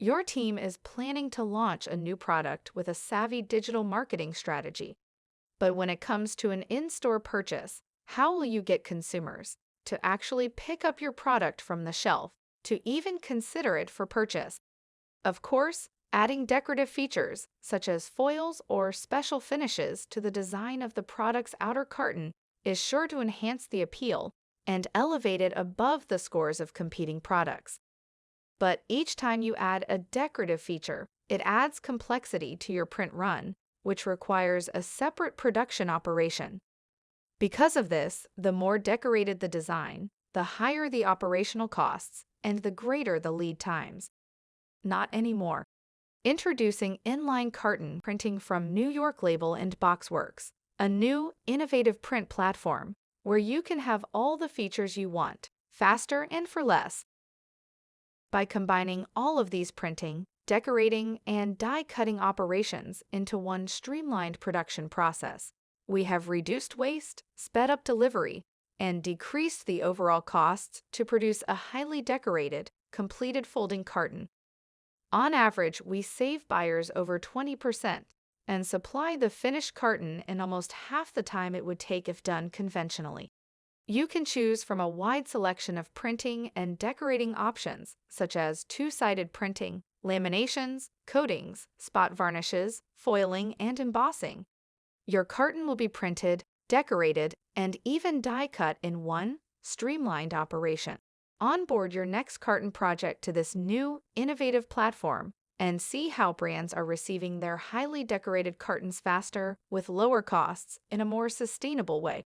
Your team is planning to launch a new product with a savvy digital marketing strategy. But when it comes to an in-store purchase, how will you get consumers to actually pick up your product from the shelf, to even consider it for purchase? Of course, adding decorative features such as foils or special finishes to the design of the product's outer carton is sure to enhance the appeal and elevate it above the scores of competing products. But each time you add a decorative feature, it adds complexity to your print run, which requires a separate production operation. Because of this, the more decorated the design, the higher the operational costs and the greater the lead times. Not anymore. Introducing Inline Carton printing from New York Label and Boxworks, a new, innovative print platform where you can have all the features you want, faster and for less. By combining all of these printing, decorating, and die-cutting operations into one streamlined production process, we have reduced waste, sped up delivery, and decreased the overall costs to produce a highly decorated, completed folding carton. On average, we save buyers over 20% and supply the finished carton in almost half the time it would take if done conventionally. You can choose from a wide selection of printing and decorating options, such as two-sided printing, laminations, coatings, spot varnishes, foiling, and embossing. Your carton will be printed, decorated, and even die-cut in one streamlined operation. Onboard your next carton project to this new, innovative platform and see how brands are receiving their highly decorated cartons faster, with lower costs, in a more sustainable way.